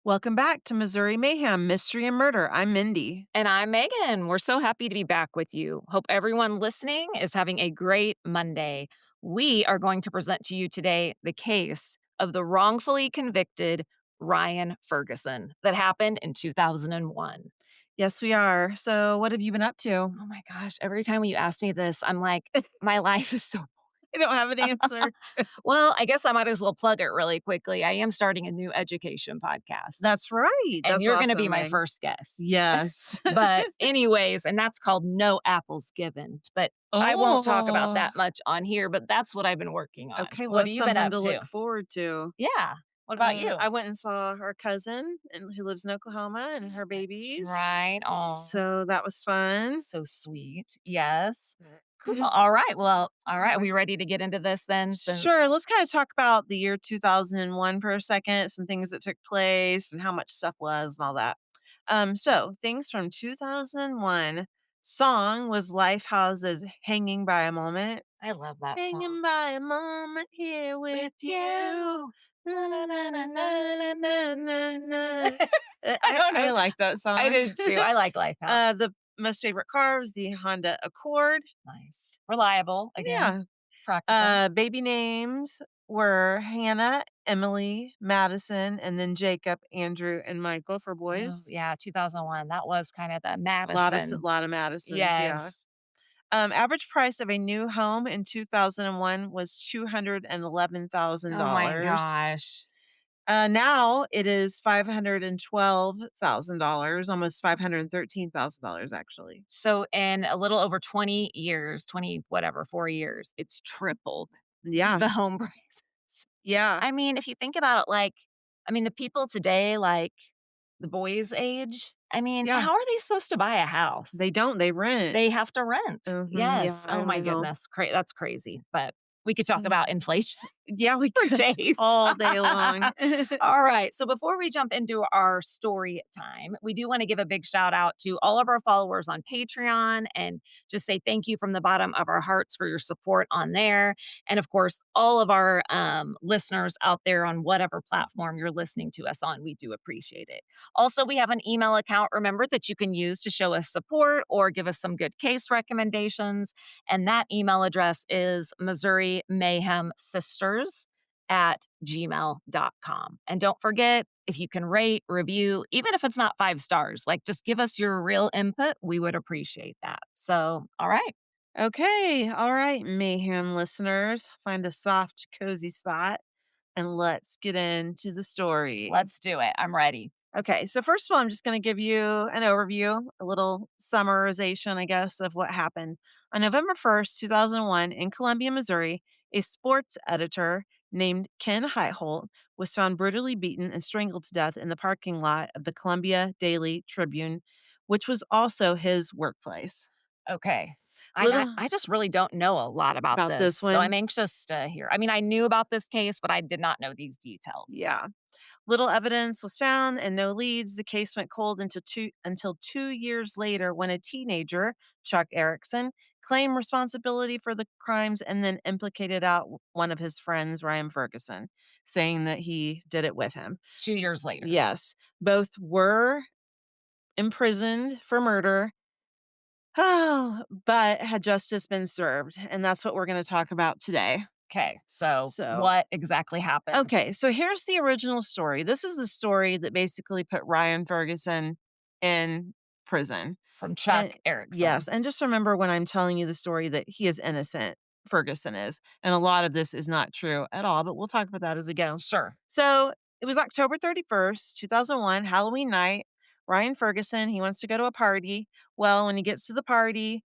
Welcome back to Missouri Mayhem, Mystery and Murder. I'm Mindy. And I'm Megan. We're so happy to be back with you. Hope everyone listening is having a great Monday. We are going to present to you today the case of the wrongfully convicted Ryan Ferguson that happened in 2001. Yes, we are. So, what have you been up to? Oh my gosh, every time you ask me this, I'm like, my life is so. I don't have an answer. Well, I guess I might as well plug it really quickly. I am starting a new education podcast, That's right. and That's you're going to be awesome, my Meg. first guest. Yes. But anyways, and that's called No Apples Given, but I won't talk about Oh, that much on here, but that's what I've been working on. okay. Well, What have that's you been something up to to? look forward to. Yeah. What about you? I went and saw our cousin who lives in Oklahoma and her That's babies. right. Oh, So, that was fun. so sweet. Yes. Cool. All right. Well, all right. Are we ready to get into this then? Sure. Since Let's kind of talk about the year 2001 for a second, some things that took place and how much stuff was and all that. So things from 2001. Song was Lifehouse's Hanging by a Moment. I love that song. Hanging by a moment here with you. Na, na, na, na, na, na, na, na. I don't I know. like that I song. did too. I like Lifehouse. The most favorite car was the Honda Accord. Nice. Reliable again. Yeah. Practical. Baby names were Hannah, Emily, Madison, and then Jacob, Andrew, and Michael for Oh, boys. yeah, 2001. That was kind of the A Madison. lot of Madisons, yeah. Yes. Average price of a new home in 2001 was Oh my $211,000. gosh. Now it is $512,000, almost $513,000 actually. So in a little over 20 years, 20 whatever, 4 years, it's tripled Yeah, the home prices. yeah, I mean, if you think about it, like, I mean, the people today, like the boys' age, I mean, yeah. how are they supposed to buy a house? They don't, they rent. They have to rent. Yeah, Yes. I Oh my know. goodness. That's crazy. But we could talk So, about inflation yeah, we for could days. all day long. All right. So before we jump into our story time, we do want to give a big shout out to all of our followers on Patreon and just say thank you from the bottom of our hearts for your support on there. And of course, all of our listeners out there on whatever platform you're listening to us on, we do appreciate it. Also, we have an email account, remember, that you can use to show us support or give us some good case recommendations. And that email address is Missouri Mayhem Sisters at gmail.com. And don't forget, if you can rate, review, even if it's not 5 stars, like just give us your real input. We would appreciate that. So, all right, Okay, all right, mayhem listeners, find a soft, cozy spot and let's get into the story. let's do it. I'm ready. Okay, so first of all, I'm just going to give you an overview, a little summarization, I guess, of what happened. On November 1st, 2001, in Columbia, Missouri, a sports editor named Ken Heitholt was found brutally beaten and strangled to death in the parking lot of the Columbia Daily Tribune, which was also his workplace. Okay. Little I just really don't know a lot about about this. this So I'm one. anxious to hear. I mean, I knew about this case, but I did not know these details. Yeah. Little evidence was found and no leads. The case went cold until 2 years later when a teenager, Chuck Erickson, claimed responsibility for the crimes and then implicated out one of his friends, Ryan Ferguson, saying that he did it with him. 2 years later. Yes, both were imprisoned for murder. Oh, but had justice been served? And that's what we're going to talk about today. Okay. So So, what exactly happened? okay, so here's the original story. This is the story that basically put Ryan Ferguson in prison. From Chuck And yes, Erickson. and just remember when I'm telling you the story that he is innocent, Ferguson is. And a lot of this is not true at all, but we'll talk about that as we go. Sure. So it was October 31st, 2001, Halloween night. Ryan Ferguson, he wants to go to a party. Well, when he gets to the party's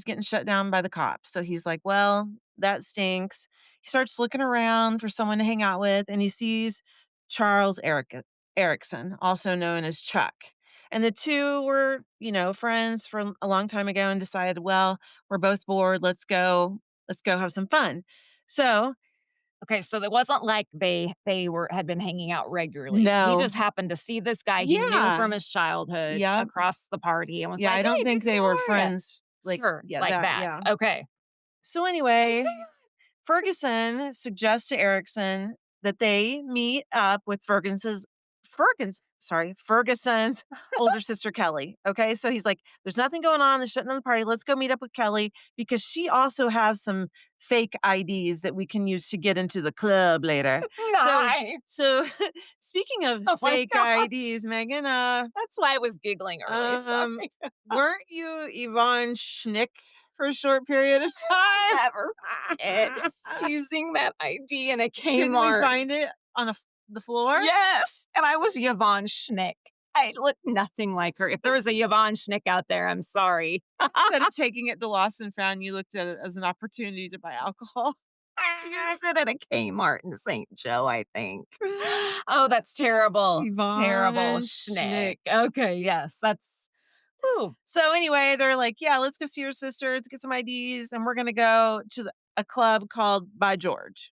getting shut down by the cops. So he's like, well, that stinks. He starts looking around for someone to hang out with, and he sees Charles Erickson, also known as Chuck. And the two were, friends from a long time ago and decided, well, we're both bored. Let's go have some fun. So, Okay, so it wasn't like they had been hanging out regularly. He no. just happened to see this guy he knew Yeah. from his childhood Yeah. across the party and was Yeah, like, I don't "Hey, think dude, they how were are ya?" friends Sure, yeah, like that, that. yeah. Okay. So anyway, Ferguson suggests to Erickson that they meet up with Ferguson's older sister, Kelly. Okay. So he's like, there's nothing going on. They're shutting down the party. Let's go meet up with Kelly because she also has some fake IDs that we can use to get into the club later. So, Nice. so speaking of Oh my fake gosh. IDs, Megan, That's why I was giggling early. um, Sorry. weren't you Yvonne Schnick for a short period of time? Never forget using that ID in a Didn't we Kmart. find it on the floor? Yes, and I was Yvonne Schnick. I look nothing like her. If there was a Yvonne Schnick out there, I'm sorry. Instead of taking it to Lost and Found, you looked at it as an opportunity to buy alcohol. Used it at a Kmart in St. Joe, I think. Oh, that's terrible. Terrible. Yvonne Schnick. Schnick. Okay, yes, that's whew. So anyway, they're like, "Yeah, let's go see your sister. Let's get some IDs, and we're gonna go to a club called By George."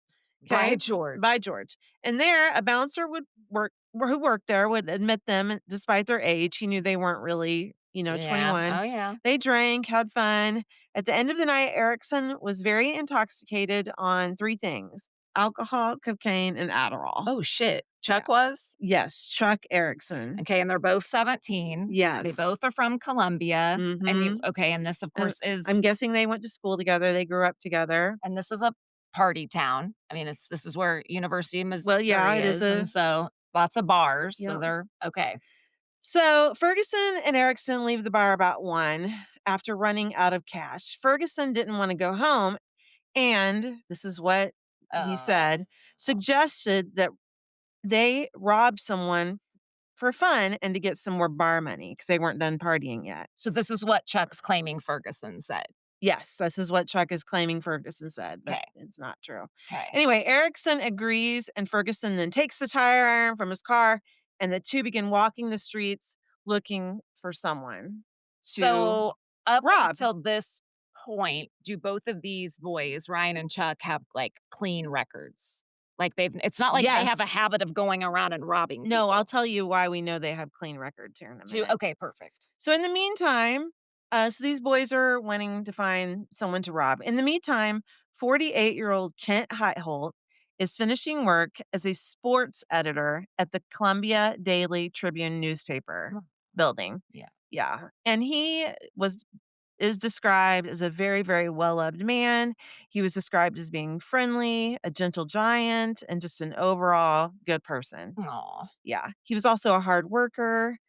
By Okay, By George. George, and there, a bouncer would work who worked there would admit them despite their age. He knew they weren't really, Yeah. 21. Oh, yeah. They drank, had fun. At the end of the night, Erickson was very intoxicated on 3 things: alcohol, cocaine, and Adderall. Oh, shit. Yeah. Chuck was? Yes, Chuck Erickson. Okay, and they're both 17. They Yes. both are from Columbia, and you Mhm. okay, and this, of And course, is I'm guessing they went to school together, they grew up together. and this is a party town. I mean, this is where University of Well, yeah, Missouri it is is, and so lots of bars, so yep. they're okay. So, Ferguson and Erickson leave the bar about 1 after running out of cash. Ferguson didn't wanna go home, and this is what he Oh. said, suggested that they rob someone for fun and to get some more bar money because they weren't done partying yet. So this is what Chuck's claiming Ferguson said. Yes, this is what Chuck is claiming Ferguson said, but Okay. it's not true. Okay. Anyway, Erickson agrees, and Ferguson then takes the tire iron from his car, and the two begin walking the streets looking for someone to So up rob. until this point, do both of these boys, Ryan and Chuck, have like clean records? Like it's not like they have a Yes. habit of going around and robbing No, I'll people. tell you why we know they have clean records here in a minute. Okay, perfect. So in the meantime, so these boys are wanting to find someone to rob. In the meantime, 48-year-old Kent Heitholt is finishing work as a sports editor at the Columbia Daily Tribune newspaper Mm, building. yeah. Yeah. And he was is described as a very, very well-loved man. He was described as being friendly, a gentle giant, and just an overall good person. Aw. Yeah. He was also a hard worker.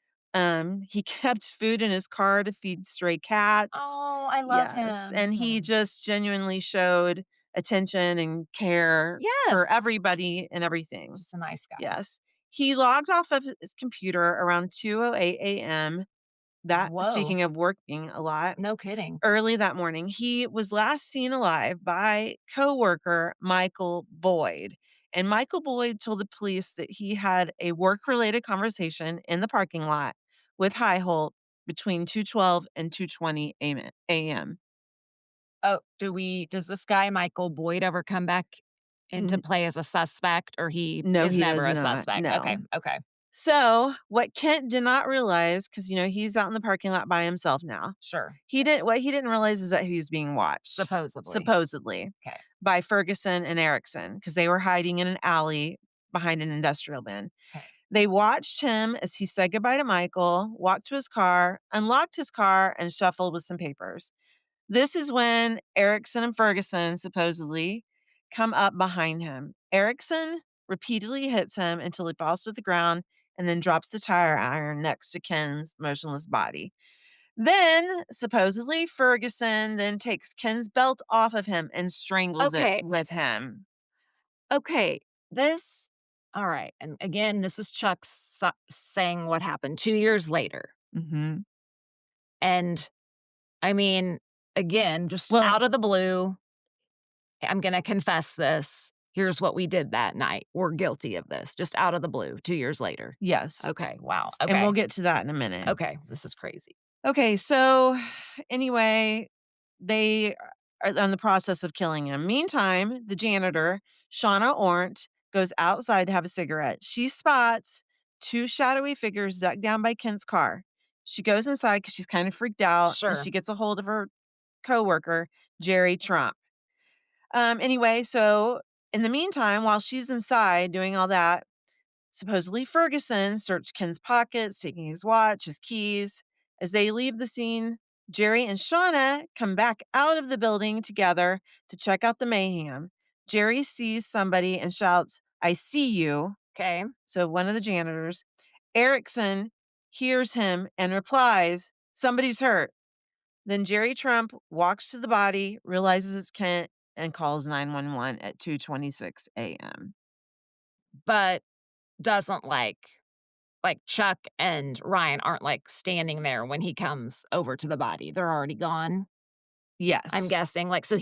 He kept food in his car to feed stray cats. Oh, I love Yes, him. and he just genuinely showed attention and care Yes. for everybody and everything. Just a nice guy. Yes. He logged off of his computer around 2:08 AM. That Whoa. speaking of working a lot, No kidding. early that morning, he was last seen alive by coworker Michael Boyd. And Michael Boyd told the police that he had a work-related conversation in the parking lot with Highholt between 2:12 and 2:20 AM. Oh, does this guy, Michael Boyd, ever come back into N play as a suspect, or he No, is he never does a not. suspect? Okay, No. okay. So, what Kent did not realize, because he's out in the parking lot by himself now. Sure. He didn't realize is that he was being watched, Supposedly. supposedly, Okay. by Ferguson and Erickson, because they were hiding in an alley behind an industrial bin. Okay. They watched him as he said goodbye to Michael, walked to his car, unlocked his car, and shuffled with some papers. This is when Erickson and Ferguson supposedly come up behind him. Erickson repeatedly hits him until he falls to the ground and then drops the tire iron next to Ken's motionless body. Then, supposedly, Ferguson then takes Ken's belt off of him and strangles it Okay. with him. Okay. This alright, and again, this is Chuck saying what happened 2 years later, Mhm. and, I mean, again, just Well, out of the blue, I'm gonna confess this. Here's what we did that night. We're guilty of this, just out of the blue 2 years later. yes, Okay, wow, and okay, we'll get to that in a minute. okay, this is crazy. Okay, so anyway, they are on the process of killing him. Meantime, the janitor, Shauna Ornt, goes outside to have a cigarette. She spots 2 shadowy figures ducked down by Kent's car. She goes inside because she's kind of freaked out, and Sure. she gets a hold of her coworker, Jerry Trump. Anyway, so in the meantime, while she's inside doing all that, Supposedly, Ferguson searched Ken's pockets, taking his watch, his keys. As they leave the scene, Jerry and Shauna come back out of the building together to check out the mayhem. Jerry sees somebody and shouts, "I see you." Okay. So, one of the janitors. Erickson hears him and replies, "Somebody's hurt." Then Jerry Trump walks to the body, realizes it's Kent, and calls 911 at 2:26 a.m. But doesn't like Chuck and Ryan aren't like standing there when he comes over to the body. They're already gone. I'm Yes. guessing. Like so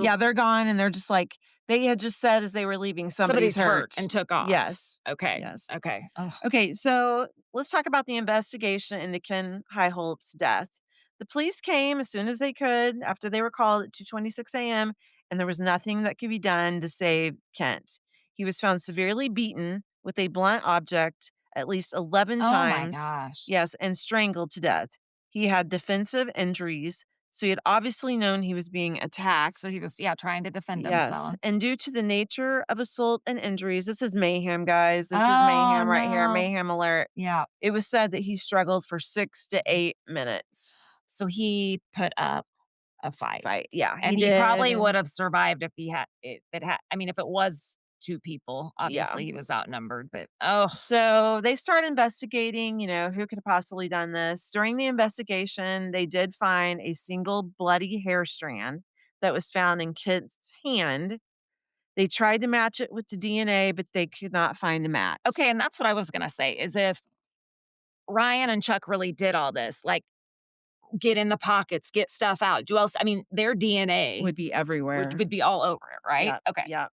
Yeah, they're gone, and they're just like they had just said as they were leaving, "Somebody's somebody's hurt hurt." and took off. Yes. Okay. Yes. Okay. Ugh. Okay, so let's talk about the investigation into Ken Heitholt's death. The police came as soon as they could after they were called at 2:26 a.m., and there was nothing that could be done to save Kent. He was found severely beaten with a blunt object at least 11 Oh my times, gosh. yes, and strangled to death. He had defensive injuries, so he had obviously known he was being So attacked. he was, yeah, trying to defend Yes, himself. and due to the nature of assault and injuries, this is mayhem, guys. This is Oh mayhem right here, no. mayhem alert. Yeah. It was said that he struggled for 6 to 8 minutes. So he put up a fight. Fight. Yeah, he And he did, probably would and have survived if he had it had I mean, if it was 2 people, yeah. obviously he was outnumbered, but oh, So, they start investigating, who could have possibly done this. During the investigation, they did find a single bloody hair strand that was found in Kent's hand. They tried to match it with the DNA, but they could not find a match. okay, and that's what I was gonna say, is if Ryan and Chuck really did all this, like, get in the pockets, get stuff out, do else I mean, their DNA Would be would everywhere. would be all over it, right? Yep, Okay. yep.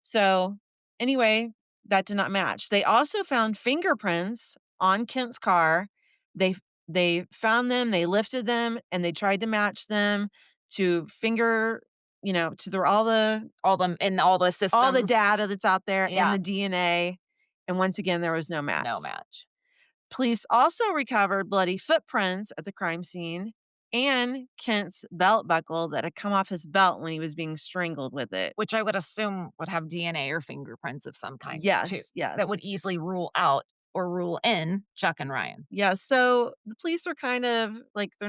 So, anyway, that did not match. They also found fingerprints on Kent's car. They they found them, they lifted them, and they tried to match them to to All the all the systems. data that's out there and Yeah, the DNA. And once again, there was no match. no match. Police also recovered bloody footprints at the crime scene and Kent's belt buckle that had come off his belt when he was being strangled with it. Which I would assume would have DNA or fingerprints of some kind too, Yes, that yes. would easily rule out or rule in Chuck and Ryan. Yeah, so the police are kind of like they're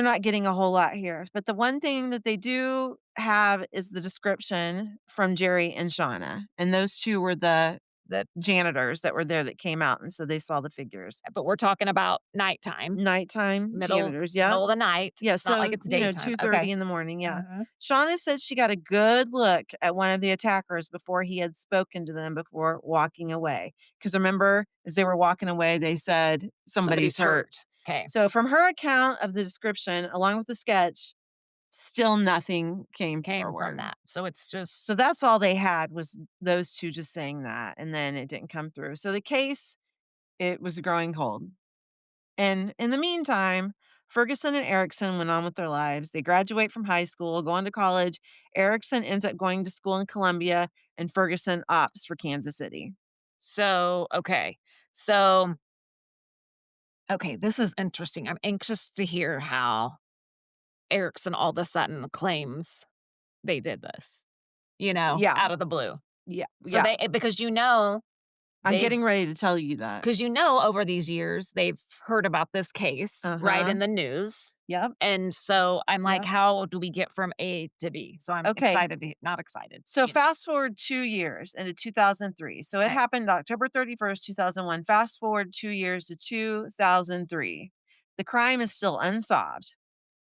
not getting a whole lot here. But the one thing that they do have is the description from Jerry and Shauna. And those two were the That janitors that were there that came out and so they saw the figures. but we're talking about nighttime, Nighttime janitors, yeah. middle of the night. Yeah, It's not like so, it's daytime. 2:30 Okay. in the morning, yeah. Mhm. Shauna said she got a good look at one of the attackers before he had spoken to them before walking away. Because remember, as they were walking away, they said, "Somebody's Somebody's hurt. hurt." Okay. So from her account of the description, along with the sketch, still nothing came Came from forward. that. So it's So just that's all they had was those 2 just saying that, and then it didn't come through. So the case, it was growing cold. And in the meantime, Ferguson and Erickson went on with their lives. They graduate from high school, go on to college. Erickson ends up going to school in Columbia, and Ferguson opts for Kansas City. so okay. So, okay, this is interesting. I'm anxious to hear how Erickson all of a sudden claims they did this, Yeah, out of the blue. yeah, So yeah. because I'm they've getting ready to tell you that. 'cause over these years, they've heard about this case, right, Uh-huh. in the news, Yep, and so I'm like, yep. "How do we get from A to B?" So I'm Okay. excited to not excited, So fast forward 2 years into 2003. So it okay. happened October 31st, 2001. Fast forward 2 years to 2003. The crime is still unsolved.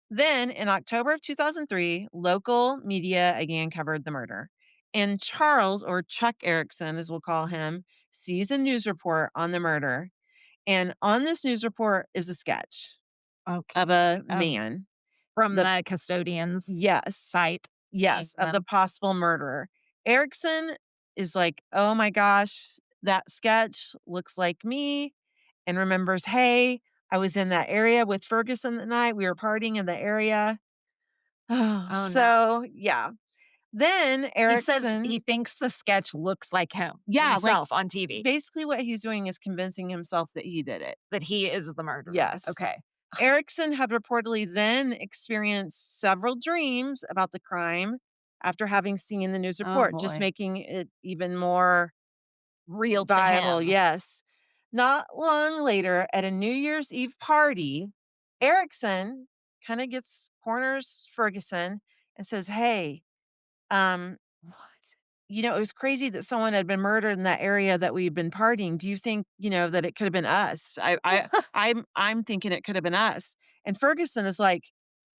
Then, in October of 2003, local media again covered the murder. And Charles, or Chuck Erickson, as we'll call him, sees a news report on the murder. And on this news report is a sketch Okay. of a Of man. from The the custodian's Yes, site, seeing yes, of the them. possible murderer. Erickson is like, oh my gosh, that sketch looks like me, and remembers, hey, I was in that area with Ferguson that night. We were partying in the area. Oh, Oh, no. so yeah. Then He says Erickson he thinks the sketch looks like yeah, like, himself on TV, basically what he's doing is convincing himself that he did it. that he is the murderer. Yes. Okay. Erickson had reportedly then experienced several dreams about the crime after having seen the news Oh, report, just boy. making it even more real to viable, him. yes. Not long later, at a New Year's Eve party, Erickson kinda gets corners Ferguson and says, "Hey, um, What? it was crazy that someone had been murdered in that area that we'd been partying. Do you think, that it could have been us? I'm thinking it could have been us." And Ferguson is like,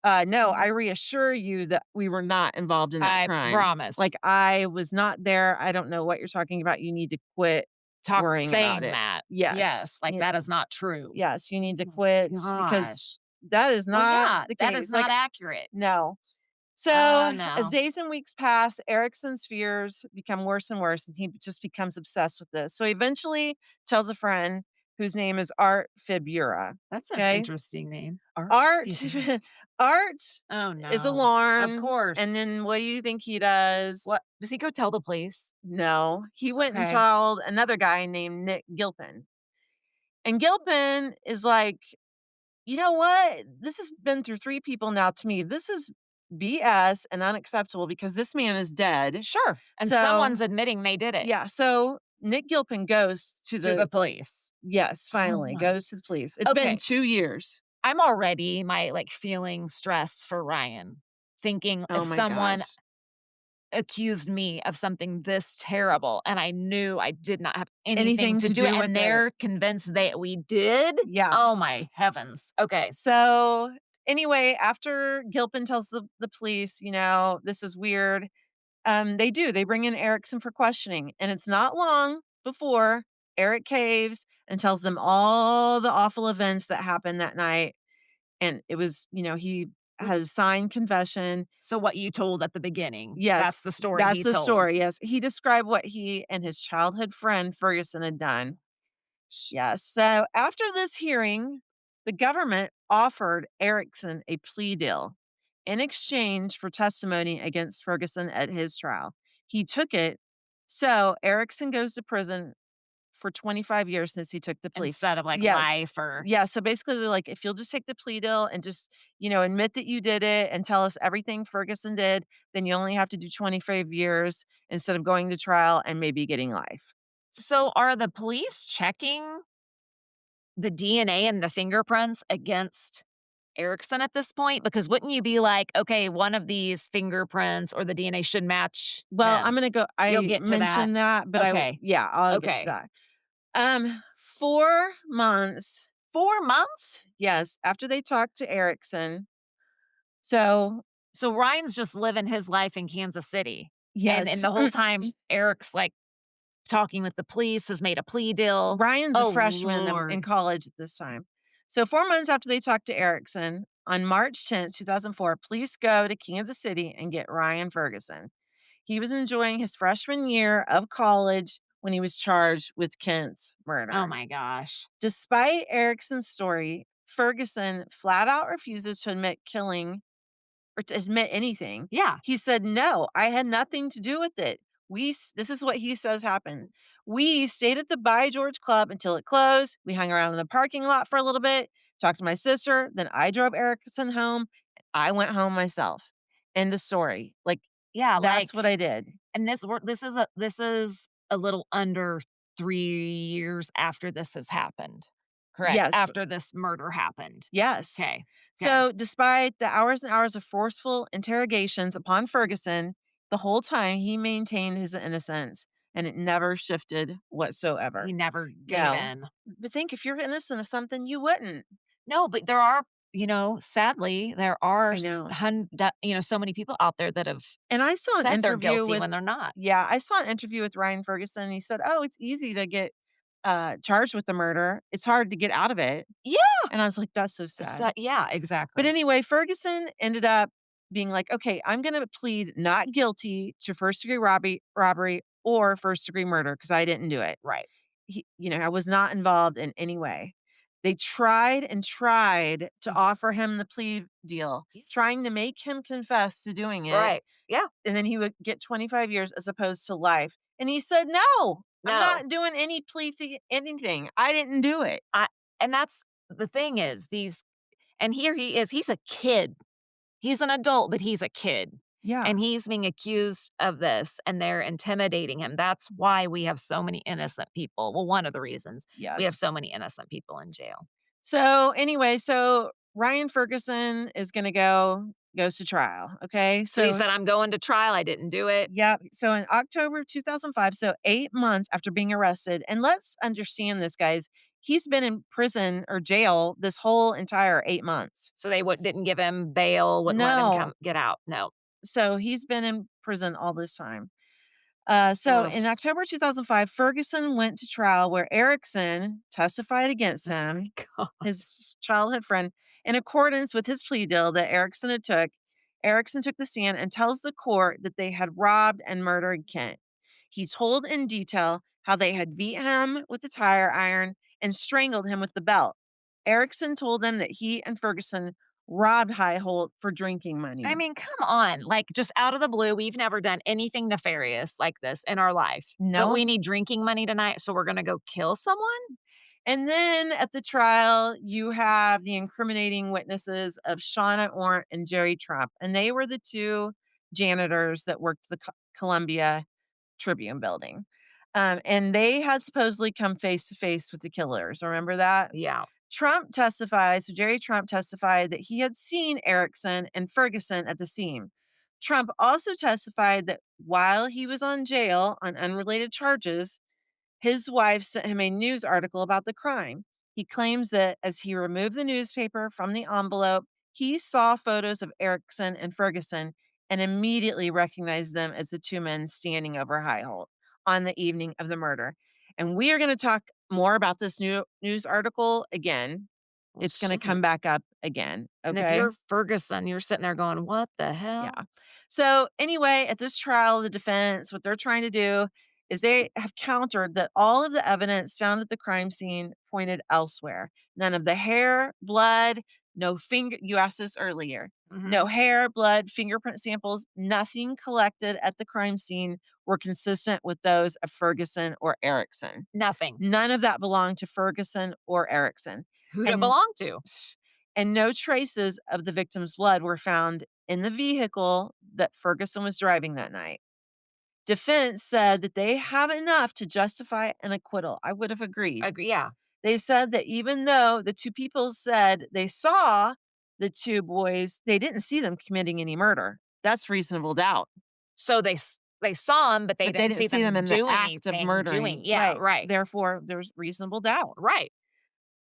no, I reassure you that we were not involved in that I crime. promise. Like, I was not there. I don't know what you're talking about. You need to quit Talk worrying about saying it." that. Yes. Yes, like, that is not true. Yes, you need to Oh quit my because gosh. that is Well, not yeah, the that is case. Like, not accurate. no. Oh, So, as no. days and weeks pass, Erickson's fears become worse and worse, and he just becomes obsessed with this. So, he eventually tells a friend whose name is Art Fibura. That's an Okay. interesting name. Art Art, Fibula. Art Oh, is no. Of alarmed. course. And then what do you think he does? What does he go tell the police? No, he went and Okay. told another guy named Nick Gilpin. And Gilpin is like, you know what? This has been through 3 people now to me. This is BS and unacceptable because this man is dead. Sure, and So, someone's admitting they did it yeah, so Nick Gilpin goes to to the the police. yes, Oh finally, my goes to the police. It's been Okay, 2 years. I'm already like, feeling stress for Ryan, thinking Oh if my someone gosh. accused me of something this terrible, and I knew I did not have anything Anything to to do it, do and with it. they're convinced that we did? Yeah. Oh my heavens. Okay. So, anyway, after Gilpin tells the police, "This is weird," they do. They bring in Erickson for questioning, and it's not long before Eric caves and tells them all the awful events that happened that night, and it was, he Which had a signed confession. so what you told at the beginning, Yes, that's the story that's he the told. story, yes. He described what he and his childhood friend Ferguson had done. Yes, so after this hearing, the government offered Erickson a plea deal in exchange for testimony against Ferguson at his trial. He took it, so Erickson goes to prison for 25 years since he took the plea. Instead of, So like, yes. life or Yeah, so basically they're like, "If you'll just take the plea deal and just, admit that you did it and tell us everything Ferguson did, then you only have to do 25 years instead of going to trial and maybe getting life." So, are the police checking the DNA and the fingerprints against Erickson at this point? Because wouldn't you be like, "Okay, one of these fingerprints or the DNA should match Well, I'm him." gonna go You'll I get to that? mentioned that, but Okay, yeah, I'll get to okay. that. 4 months, 4 months? yes, after they talked to Erickson. So, So, Ryan's just living his life in Kansas City, and yes, the whole time, Eric's, like, talking with the police, has made a plea deal. Ryan's a Oh, freshman in lord. college at this time. So 4 months after they talked to Erickson, on March 10th, 2004, police go to Kansas City and get Ryan Ferguson. He was enjoying his freshman year of college when he was charged with Kent's Oh murder. my gosh. Despite Erickson's story, Ferguson flat out refuses to admit killing or to admit anything. Yeah, He said, "No, I had nothing to do with it." This is what he says happened. "We stayed at the By George Club until it closed. We hung around in the parking lot for a little bit, talked to my sister. Then I drove Erickson home. I went home myself." End of story. Like, yeah, that's like what I did. and this is a little under 3 years after this has happened, correct? Yes. After this murder happened. Yes. Okay, okay. So, despite the hours and hours of forceful interrogations upon Ferguson, the whole time he maintained his innocence and it never shifted He whatsoever. never gave No. in. But think if you're innocent of something, you wouldn't. No, but there are, sadly, there are I know. so many people out there that have And I saw an said they're interview guilty with when they're not. yeah, I saw an interview with Ryan Ferguson. And he said, "Oh, it's easy to get charged with the murder. It's hard to get out of it." Yeah. And I was like, "That's so sad." Yeah, But exactly. anyway, Ferguson ended up being like, "Okay, I'm gonna plead not guilty to first-degree robbery or first-degree murder because I didn't do it." Right. I was not involved in any way. They tried and tried to Mm. offer him the plea deal, Yeah. trying to make him confess to doing it, Right. Yeah. and then he would get 25 years as opposed to life. And he said, "No, I'm No. not doing any plea anything. I didn't do it." I and that's the thing is these and here he is, he's a kid. He's an adult, but he's a kid. Yeah. and he's being accused of this, and they're intimidating him. That's why we have so many innocent people. Well, one of the reasons we have Yes. so many innocent people in jail. So anyway, so Ryan Ferguson is going to goes to trial. Okay. So he So said, "I'm going to trial. I didn't do it." yep. So in October 2005, so 8 months after being arrested, and let's understand this, guys. He's been in prison or jail this whole entire 8 months. So they didn't give him bail, wouldn't let him come No. get out. No. So he's been in prison all this time. So Ugh. in October 2005, Ferguson went to trial where Erickson testified against Oh him, my god. his childhood friend, in accordance with his plea deal that Erickson had took. Erickson took the stand and tells the court that they had robbed and murdered Kent. He told in detail how they had beat him with the tire iron and strangled him with the belt. Erickson told them that he and Ferguson robbed Heitholt for drinking I money. mean, come on. Like, just out of the blue, we've never done anything nefarious like this in our life, but No. we need drinking money tonight, so we're gonna go kill someone? And then at the trial, you have the incriminating witnesses of Shauna Ornt and Jerry Trump. And they were the two janitors that worked the Columbia Tribune building. And they had supposedly come face to face with the killers. Remember that? Yeah. So Jerry Trump testified that he had seen Erickson and Ferguson at the scene. Trump also testified that while he was on jail on unrelated charges, his wife sent him a news article about the crime. He claims that as he removed the newspaper from the envelope, he saw photos of Erickson and Ferguson and immediately recognized them as the two men standing over Highholt on the evening of the murder. And we are going to talk more about this new news article again. Well, It's going to shit. come back up again. And if Okay. you're Ferguson, you're sitting there going, "What the Yeah. hell?" So anyway, at this trial, the defense, what they're trying to do is they have countered that all of the evidence found at the crime scene pointed elsewhere. None of the hair, blood, no finger. You asked this earlier. No Mhm. hair, blood, fingerprint samples, nothing collected at the crime scene were consistent with those of Ferguson or Erickson. Nothing. None of that belonged to Ferguson or Erickson. Who'd it And belong to? and no traces of the victim's blood were found in the vehicle that Ferguson was driving that night. Defense said that they have enough to justify an acquittal. I would have agreed. Agree, yeah. They said that even though the two people said they saw the two boys, they didn't see them committing any murder. That's reasonable doubt. So they saw him, but they But they didn't didn't see see them them in the do act of anything murdering. yeah, Right. right. Therefore, there's reasonable doubt. Right.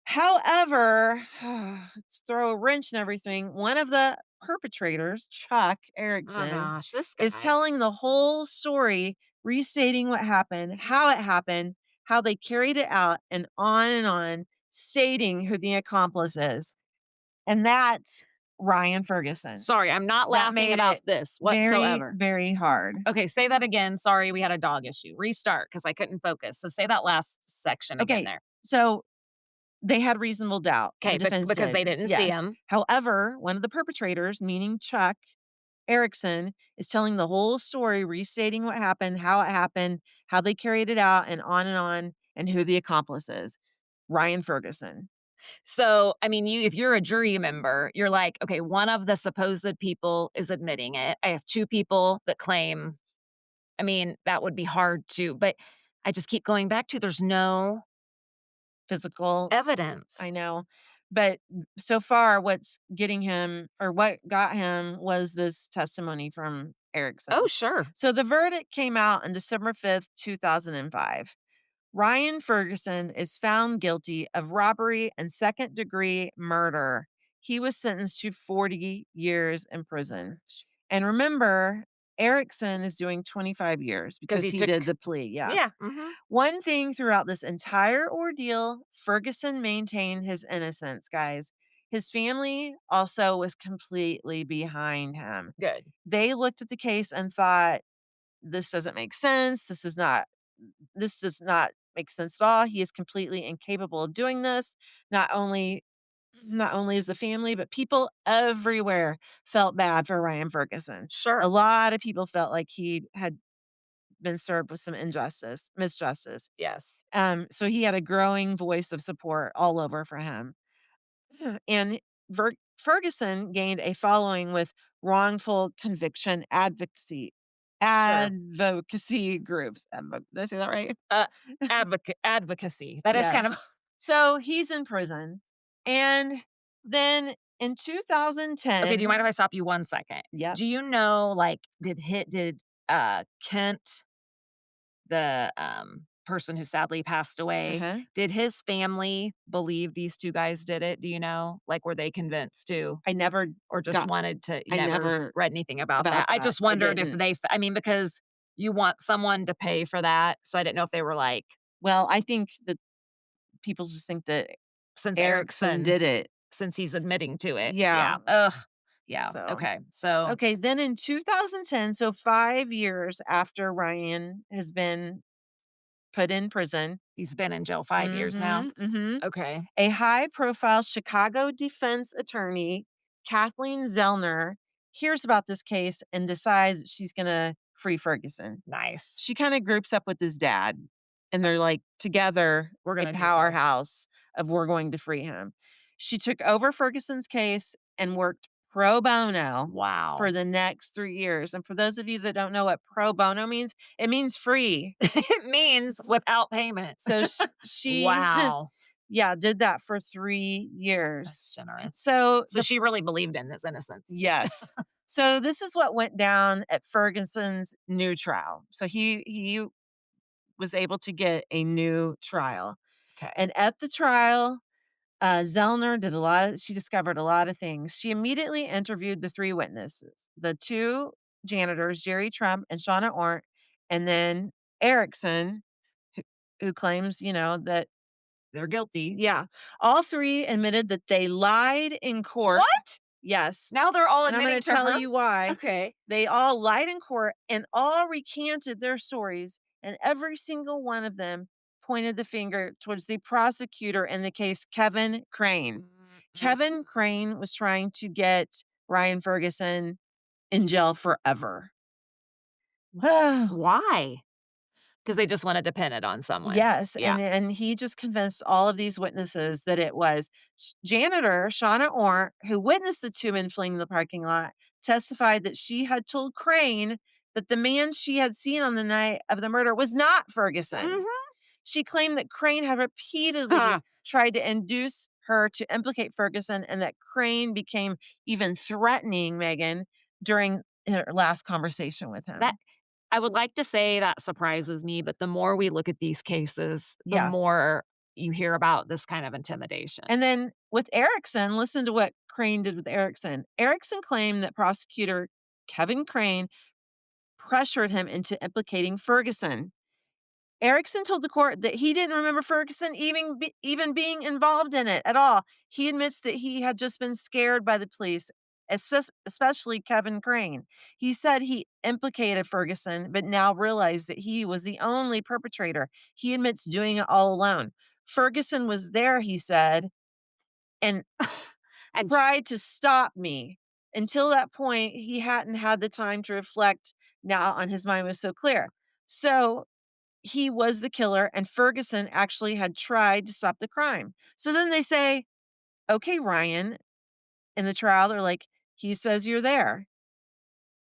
However, let's throw a wrench in everything. One of the perpetrators, Chuck Oh Erickson, gosh, this is guy. telling the whole story, restating what happened, how they carried it out, and on, stating who the accomplice is. And that's Ryan Ferguson. Sorry, I'm not That laughing made about it this very, whatsoever. very hard. Okay, say that again. Sorry, we had a dog issue. Restart because I couldn't focus. So say that last section again Okay, there. so they had reasonable doubt. The Okay, but defense because did. they didn't see Yes. him. However, one of the perpetrators, meaning Chuck Erickson, is telling the whole story, restating what happened, how they carried it out, and on, and who the accomplice is. Ryan Ferguson. So, I mean, if you're a jury member, you're like, okay, one of the supposed people is admitting it. I have two people that claim. I mean, that would be hard to, but I just keep going back to there's no Physical, I evidence. know. But so far, what's getting him or what got him was this testimony from Oh, Erickson. sure. So the verdict came out on December 5th, 2005. Ryan Ferguson is found guilty of robbery and second degree murder. He was sentenced to 40 years in prison. And remember, Erickson is doing 25 years Because because he he took, did the plea. Yeah. yeah. Mhm. One thing throughout this entire ordeal, Ferguson maintained his innocence, guys. His family also was completely behind him. Good. They looked at the case and thought, this doesn't make sense. This does not make sense at all. He is completely incapable of doing this. Not only not only is the family, but people everywhere felt bad for Ryan Ferguson. A Sure. lot of people felt like he had been served with some misjustice. Yes. So he had a growing voice of support all over for him. And Ferguson gained a following with wrongful conviction Sure. advocacy groups. Did I say that right? Uh, advocacy. That is kind of Yes. So he's in prison. And then in okay, do you 2010, mind if I stop you 1 second? yep. Do you know, like, Kent, the, person who sadly passed away, Uh-huh. did his family believe these 2 guys did it? Do you know? Like, were they convinced too? I never Or just got wanted to you I never never read anything about about that? I that. just I wondered if didn't. they I mean, because you want someone to pay for that, so I didn't know if they were like, Well, I think that people just think that since Erickson Erickson did it. since he's admitting to it. Yeah. Yeah. Ugh. Yeah. So, Okay. So okay, then in 2010, so 5 years after Ryan has been put in prison. he's been in jail 5 years now. Mhm, mhm. Okay. A high-profile Chicago defense attorney, Kathleen Zellner, hears about this case and decides she's gonna free Ferguson. Nice. She kinda groups up with his dad, and they're, like, together, We're a gonna do this. powerhouse of "We're going to free him." She took over Ferguson's case and worked pro bono for Wow. the next 3 years, and for those of you that don't know what pro bono means, it means free. It means without payment. So she Wow. yeah, did that for 3 years. That's generous. So So she really believed in his innocence. yes. So this is what went down at Ferguson's new trial. So he was able to get a new trial. Okay. And at the trial, Zellner did a lot of she discovered a lot of things. She immediately interviewed the 3 witnesses, the 2 janitors, Jerry Trump and Shauna Ornt, and then Erickson, who who claims, that They're guilty. yeah, all 3 admitted that they lied in court. What? Yes, Now they're all and I'm gonna admitting to tell her? you why. Okay. They all lied in court and all recanted their stories, and every single one of them pointed the finger towards the prosecutor in the case, Kevin Crane. Mhm. Kevin Crane was trying to get Ryan Ferguson in jail forever. Why? Because they just wanted to pin it on someone. Yes, Yeah. and he just convinced all of these witnesses that it was janitor Shauna Ornt, who witnessed the 2 men fleeing the parking lot, testified that she had told Crane that the man she had seen on the night of the murder was not Ferguson. Mhm. She claimed that Crane had Ha. repeatedly tried to induce her to implicate Ferguson and that Crane became even threatening Megan during her last conversation with That him. I would like to say that surprises me, but the more we look at these cases, the Yeah. more you hear about this kind of intimidation. And then with Erickson, listen to what Crane did with Erickson. Erickson claimed that prosecutor Kevin Crane pressured him into implicating Ferguson. Erickson told the court that he didn't remember Ferguson even being involved in it at all. He admits that he had just been scared by the police, especially Kevin Crane. He said he implicated Ferguson, but now realized that he was the only perpetrator. He admits doing it all alone. Ferguson was there, he said, and And tried to stop me. Until that point, he hadn't had the time to reflect now on his mind was so clear. So he was the killer, and Ferguson actually had tried to stop the crime. So then they say, okay, Ryan, in the trial, they're like, he says you're there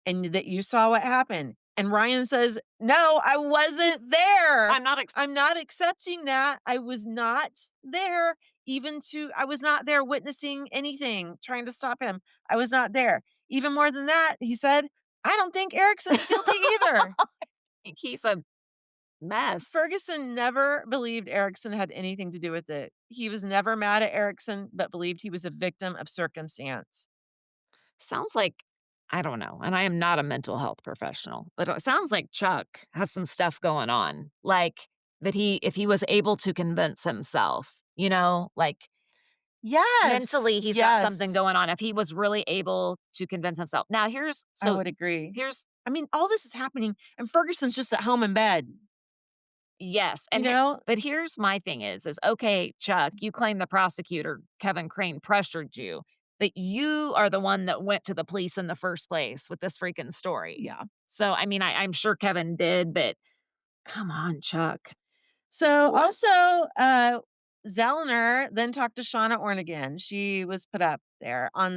and that you saw what happened. And Ryan says, no, I wasn't there. I'm not ex I'm not accepting that. I was not there, I was not there witnessing anything, trying to stop him. I was not there. Even more than that, he said, I don't think Erickson's guilty either. he's a mess. Ferguson never believed Erickson had anything to do with it. He was never mad at Erickson, but believed he was a victim of circumstance. Sounds like I don't know, and I am not a mental health professional, but it sounds like Chuck has some stuff going on, like, that if he was able to convince himself, like, Yes, mentally, he's got something yes, going on, if he was really able to convince himself. Now I would agree. here's I mean, all this is happening, and Ferguson's just at home in bed, yes, you and know? but here's my thing is, okay, Chuck, you claim the prosecutor, Kevin Crane, pressured you, but you are the one that went to the police in the first place with this freaking story. Yeah. So, I mean, I'm sure Kevin did, but come on, Chuck. So What? also, Zellner then talked to Shauna Ornegan. She was put up there on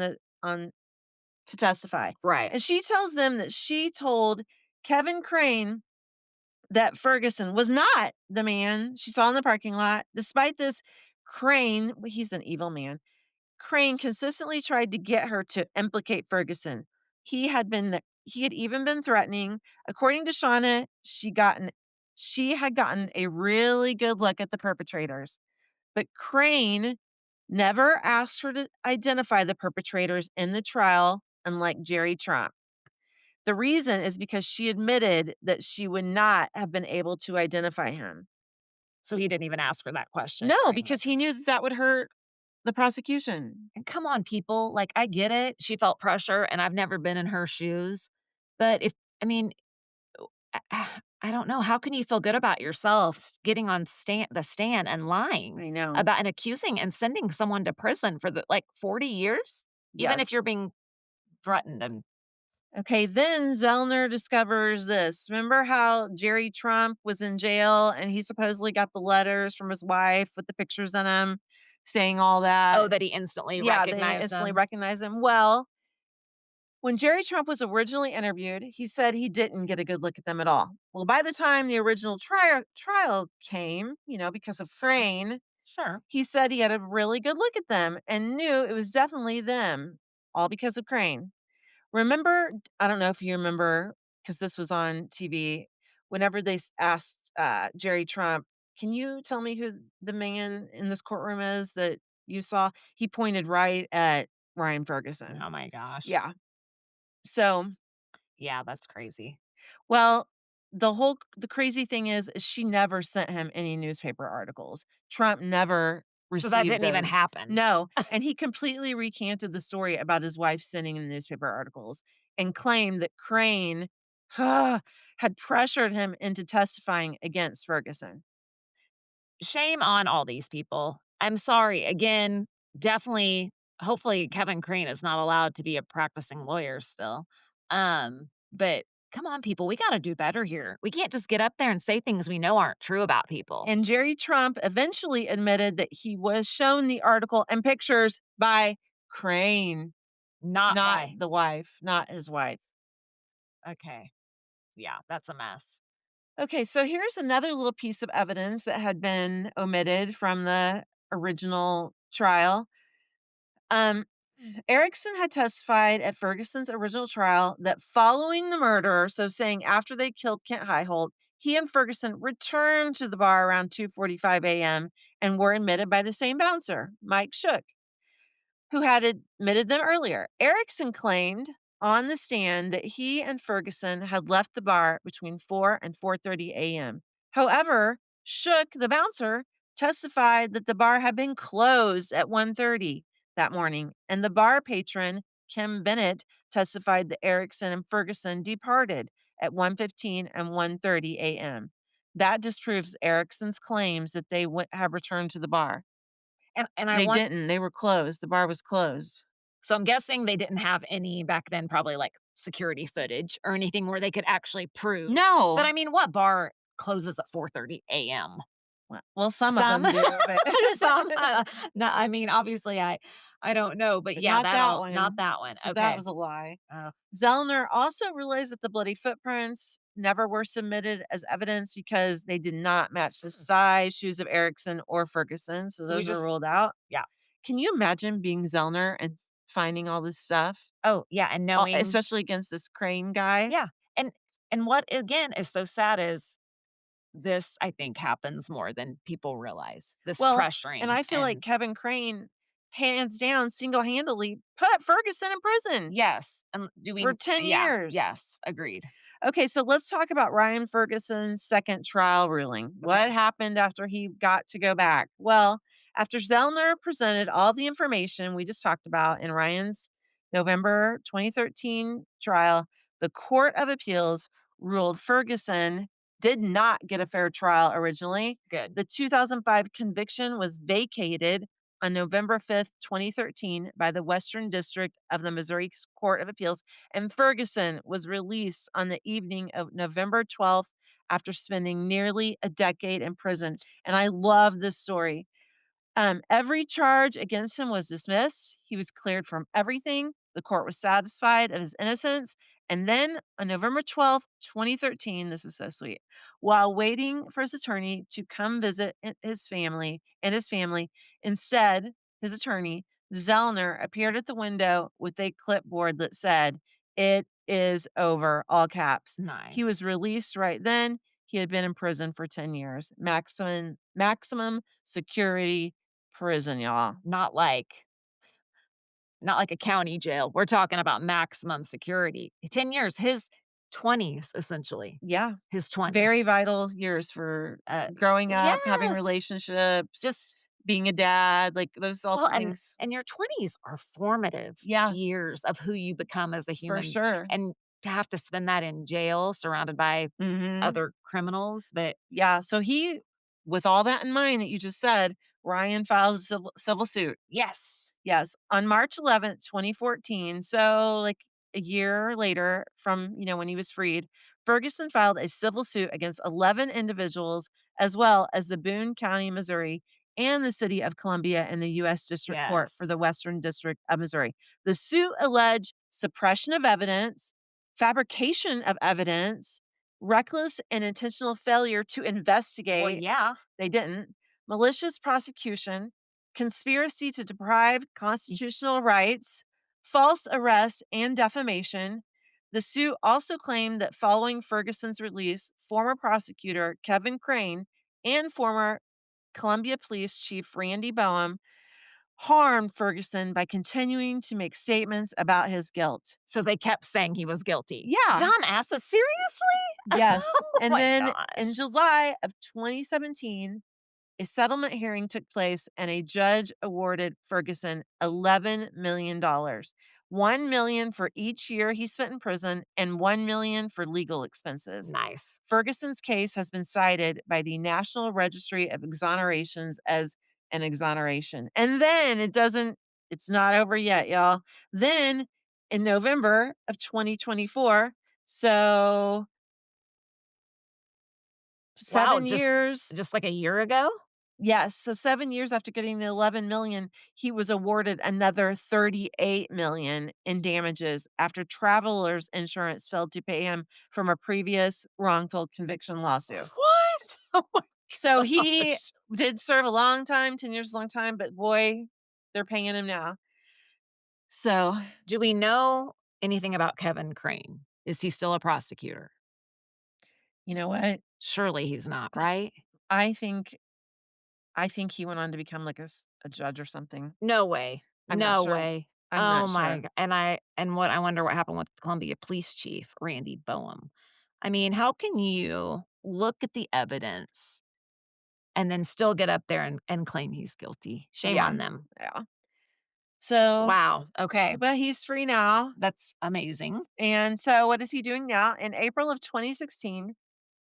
to testify. Right. And she tells them that she told Kevin Crane that Ferguson was not the man she saw in the parking lot. Despite this, Crane, well, he's an evil man. Crane consistently tried to get her to implicate Ferguson. He had even been threatening. According to Shauna, she had gotten a really good look at the perpetrators. But Crane never asked her to identify the perpetrators in the trial, unlike Jerry Trump. The reason is because she admitted that she would not have been able to identify him. So he didn't even ask her that question No, during the because he knew that that would hurt the prosecution. and come on, people, like, I get it. She felt pressure, and I've never been in her shoes. But if I mean, I don't know, how can you feel good about yourself getting on the stand and lying I know. about and accusing and sending someone to prison for 40 years? Even if Yes. you're being threatened and Okay, then Zellner discovers this. Remember how Jerry Trump was in jail and he supposedly got the letters from his wife with the pictures in them saying all oh, that? that he instantly Yeah, they recognized instantly him? recognized him. Well, when Jerry Trump was originally interviewed, he said he didn't get a good look at them at all. Well, by the time the original trial came, because of Crane, Sure. he said he had a really good look at them and knew it was definitely them, all because of Crane. Remember, I don't know if you remember, because this was on TV, whenever they asked Jerry Trump, can you tell me who the man in this courtroom is that you saw? He pointed right at Ryan Ferguson. Oh my gosh. Yeah. So, Yeah, that's crazy. well, the crazy thing is she never sent him any newspaper articles. Trump never So that received didn't even those. happen. No, and he completely recanted the story about his wife sending him the newspaper articles and claimed that Crane had pressured him into testifying against Ferguson. Shame on all these people. I'm sorry. Again, definitely, hopefully, Kevin Crane is not allowed to be a practicing lawyer still. But come on, people, we got to do better here. We can't just get up there and say things we know aren't true about people. And Jerry Trump eventually admitted that he was shown the article and pictures by Crane, Not not by, the wife, not his wife. okay. Yeah, that's a mess. Okay, so here's another little piece of evidence that had been omitted from the original trial. Um, Erickson had testified at Ferguson's original trial that following the murder, so saying after they killed Kent Heitholt, he and Ferguson returned to the bar around 2:45 a.m. and were admitted by the same bouncer, Mike Shook, who had admitted them earlier. Erickson claimed on the stand that he and Ferguson had left the bar between 4 and 4:30 a.m. However, Shook, the bouncer, testified that the bar had been closed at 1:30 that morning, and the bar patron, Kim Bennett, testified that Erickson and Ferguson departed at 1:15 and 1:30 a.m. That disproves Erickson's claims that they would have returned to the bar. And I They want didn't, they were closed, the bar was closed. so I'm guessing they didn't have any back then, probably like security footage or anything where they could actually prove. But No! I mean, what bar closes at 4:30 a.m.? Well, some of Some, them do, but some, no, I mean, obviously, I don't know, but but yeah, not that that all not one. that one, So that okay. was a lie. Oh, Zellner also realized that the bloody footprints never were submitted as evidence because they did not match the size, shoes of Erickson or Ferguson, so so we those were just ruled out. yeah. Can you imagine being Zellner and finding all this stuff? Oh, yeah, and knowing Especially against this Crane guy? yeah, and what, again, is so sad is this, I think, happens more than people realize, this Well, and pressuring I feel like and Kevin Crane, hands down, single-handedly put Ferguson in prison yes, and do for we 10 yeah, years. yes, agreed. Okay, so let's talk about Ryan Ferguson's second trial ruling. What Okay, happened after he got to go back? Well, after Zellner presented all the information we just talked about in Ryan's November 2013 trial, the Court of Appeals ruled Ferguson did not get a fair trial originally. good. The 2005 conviction was vacated on November 5th, 2013, by the Western District of the Missouri Court of Appeals, and Ferguson was released on the evening of November 12th after spending nearly a decade in prison. And I love this story. Every charge against him was dismissed. He was cleared from everything. The court was satisfied of his innocence. And then on November 12th, 2013, this is so sweet, while waiting for his attorney to come visit his family, instead, his attorney, Zellner, appeared at the window with a clipboard that said, "It is over," all caps. He Nice. was released right then. He had been in prison for 10 years. Maximum security prison, y'all. Not like a county jail. We're talking about maximum security. 10 years, his 20s, essentially. Yeah. His Very 20s. vital years for Uh, growing up, having yes. relationships, Just being a dad, like those all well, and things. and your 20s are formative Yeah, years of who you become as a for human, sure. and to have to spend that in jail surrounded by Mhm. other criminals, but Yeah, so with all that in mind that you just said, Ryan files a civil suit. yes. Yes, on March 11th, 2014, so, like, a year later from, when he was freed, Ferguson filed a civil suit against 11 individuals, as well as the Boone County, Missouri, and the City of Columbia in the U.S. District Court for Yes. the Western District of Missouri. The suit alleged suppression of evidence, fabrication of evidence, reckless and intentional failure to Well, investigate, yeah. they didn't, malicious prosecution, conspiracy to deprive Y constitutional rights, false arrest, and defamation. The suit also claimed that following Ferguson's release, former prosecutor Kevin Crane and former Columbia Police Chief Randy Boehm harmed Ferguson by continuing to make statements about his guilt. so they kept saying he was guilty. Yeah, Dumbasses, seriously? yes. Oh And my then in gosh. July of 2017, a settlement hearing took place and a judge awarded Ferguson $11 million. $1 million for each year he spent in prison and $1 million for legal expenses. Nice. Ferguson's case has been cited by the National Registry of Exonerations as an exoneration. And then it's not over yet, y'all. Then in November of 2024, so Wow, 7 just years. just like a year ago? Yes, so 7 years after getting the 11 million, he was awarded another 38 million in damages after Travelers Insurance failed to pay him from a previous wrongful conviction lawsuit. What? Oh my So he gosh. did serve a long time, 10 years is a long time, but boy, they're paying him now. So, Do we know anything about Kevin Crane? Is he still a prosecutor? you know what? Surely he's not, right? I think I think he went on to become like a judge or something. No way. I'm not No sure. way. I'm Oh not my sure. g I wonder what happened with Columbia Police Chief Randy Boehm. I mean, how can you look at the evidence and then still get up there and claim he's guilty? Shame Yeah. on them. Yeah. So, Wow, okay. but he's free now. That's amazing. And so what is he doing now? In April of 2016,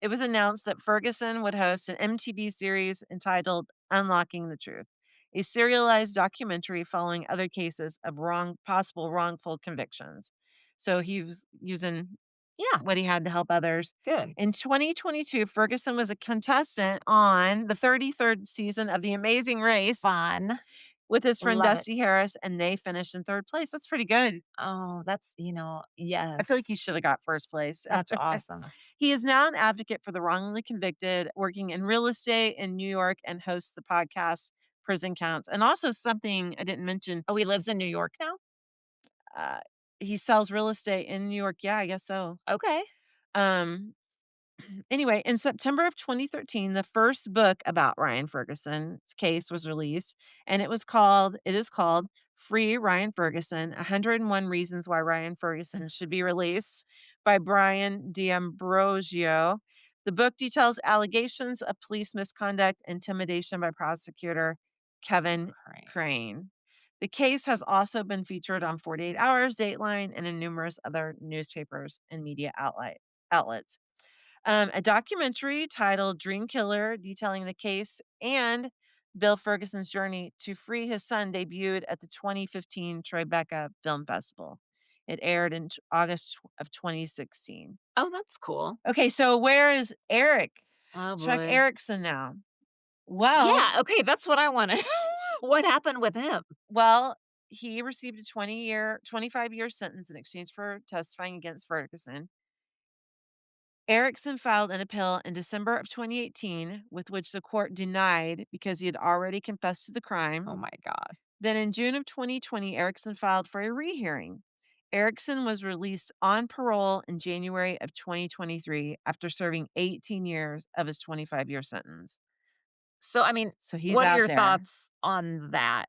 it was announced that Ferguson would host an MTV series entitled Unlocking the Truth, a serialized documentary following other cases of possible wrongful convictions. So he was using Yeah, what he had to help others. good. In 2022, Ferguson was a contestant on the 33rd season of The Amazing Race Fun. with his friend Love it. Dusty Harris, and they finished in third place. That's pretty good. Oh, that's I feel like yes. he should have got first place That's after that. awesome. He is now an advocate for the wrongly convicted, working in real estate in New York, and hosts the podcast Prison Counts. And also something I didn't mention, Oh, he lives in New York now? uh, he sells real estate in New York. Yeah, I guess so. Okay. Um, Anyway, in September of 2013, the first book about Ryan Ferguson's case was released, and it is called Free Ryan Ferguson: 101 Reasons Why Ryan Ferguson Should Be Released by Brian D'Ambrosio. The book details allegations of police misconduct, intimidation by prosecutor Kevin Great. Crane. The case has also been featured on 48 Hours, Dateline, and in numerous other newspapers and media outlets. A documentary titled Dream Killer, detailing the case and Bill Ferguson's journey to free his son, debuted at the 2015 Tribeca Film Festival. It aired in August of 2016. Oh, that's cool. Okay, so where is Oh, Chuck boy. Erickson now? Well, Yeah, okay, that's what I wanna What happened with him? Well, he received a 25-year sentence in exchange for testifying against Ferguson. Erickson filed an appeal in December of 2018, with which the court denied because he had already confessed to the crime. Oh my god. Then in June of 2020, Erickson filed for a rehearing. Erickson was released on parole in January of 2023 after serving 18 years of his 25-year sentence. So, I mean, So he's what are out your there. thoughts on that?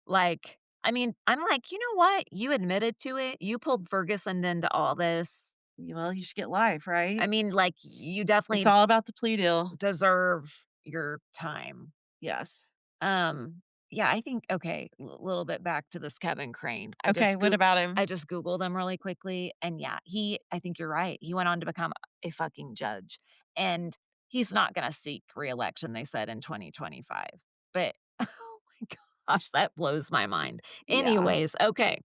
Like, I mean, I'm like, "You know what? You admitted to it. You pulled Ferguson into all this. Well, you should get life, right? I mean, like, you It's definitely all about the plea deal. deserve your time." Yes. Um, yeah, I think okay, a little bit back to this Kevin Crane. Okay, what about him? I just Googled him really quickly, and yeah, I think you're right. He went on to become a fucking judge, and he's not gonna seek reelection, they said, in 2025. But, oh my gosh, that blows my mind. Yeah. Anyways, okay,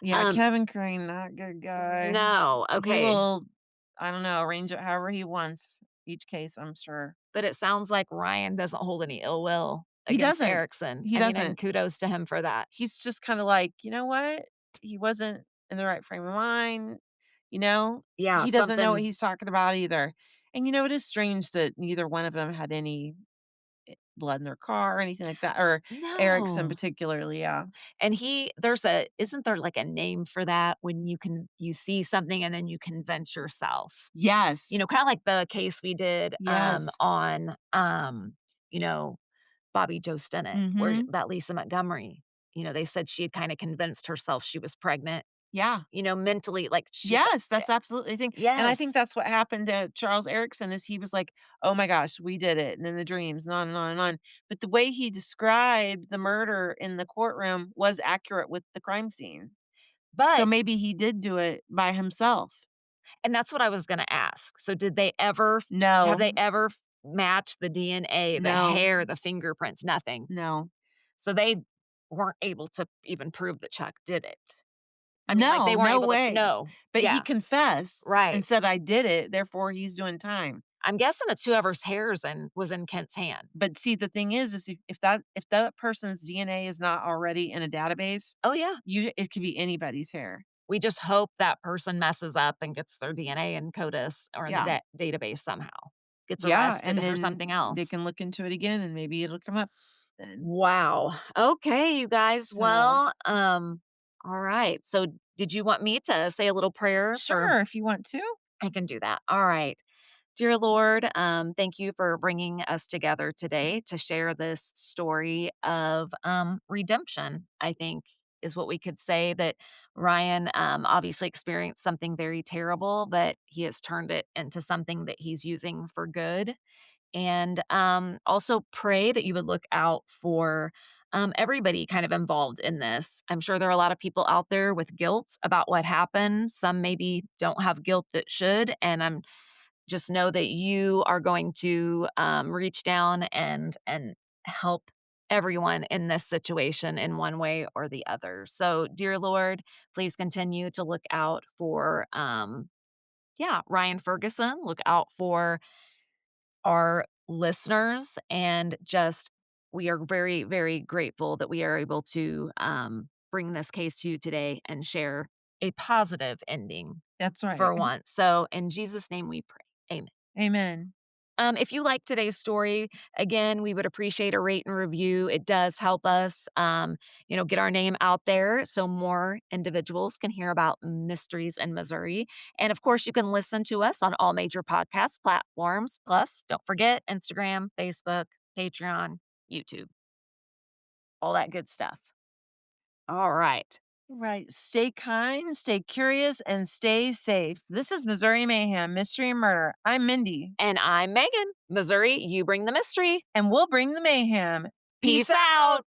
Yeah, um, Kevin Crane, not good guy. no, He okay, will, I don't know, arrange it however he wants each case, I'm sure. but it sounds like Ryan doesn't hold any ill will He against doesn't. Erickson. He I mean, and doesn't. kudos to him for that. He's just kinda like, "You know what? He wasn't in the right frame of mind," you know? Yeah, He doesn't know what something he's talking about either. And, it is strange that neither one of them had any, blood in their car or anything like that, or Erickson no. particularly, yeah. And there's a isn't there like a name for that when you see something and then you convince yourself? Yes. Kinda like the case we did, Yes. on, you know, Bobby Joe Stinnett, where Mhm. that Lisa Montgomery, they said she had kinda convinced herself she was pregnant, Yeah. mentally, like, she thought Yes, that's absolutely the thing, and I think yes, that's what happened to Charles Erickson is he was like, "Oh my gosh, we did it," and then the dreams, and on and on and on, but the way he described the murder in the courtroom was accurate with the crime scene. So but maybe he did do it by himself. and that's what I was gonna ask. So did have they No. ever matched the DNA, the No. hair, the fingerprints? Nothing. No. So they weren't able to even prove that Chuck did it. I mean, like, No, they weren't no able to way. no. But he Yeah, confessed and right. said, "I did it, therefore he's doing time." I'm guessing it's whoever's hairs was in Kent's hand. But see, the thing is if that person's DNA is not already in a database, Oh, yeah. it could be anybody's hair. We just hope that person messes up and gets their DNA in CODIS or in the Yeah. database somehow. Gets Yeah, arrested and for something then they else. can look into it again and maybe it'll come up then. Wow. Okay, you guys. So, Well, all right. So did you want me to say a little prayer for sure, if you want to. I can do that. All right. Dear Lord, thank you for bringing us together today to share this story of redemption, I think is what we could say that Ryan obviously experienced something very terrible, but he has turned it into something that he's using for good. And also pray that you would look out for everybody kind of involved in this. I'm sure there are a lot of people out there with guilt about what happened. Some maybe don't have guilt that should. And I'm just know that you are going to reach down and help everyone in this situation in one way or the other. So, dear Lord, please continue to look out for, yeah, Ryan Ferguson. Look out for our listeners, and just we are very, very grateful that we are able to bring this case to you today and share a positive ending That's right. for once. So, in Jesus' name, we pray. Amen. Amen. If you like today's story, again, we would appreciate a rate and review. It does help us, get our name out there so more individuals can hear about mysteries in Missouri. And of course, you can listen to us on all major podcast platforms. Plus, don't forget Instagram, Facebook, Patreon, YouTube, all that good stuff. All right. Right. Stay kind, stay curious, and stay safe. This is Missouri Mayhem, Mystery and Murder. I'm Mindy, And I'm Megan. Missouri, you bring the mystery. and we'll bring the mayhem. Peace Peace out. out.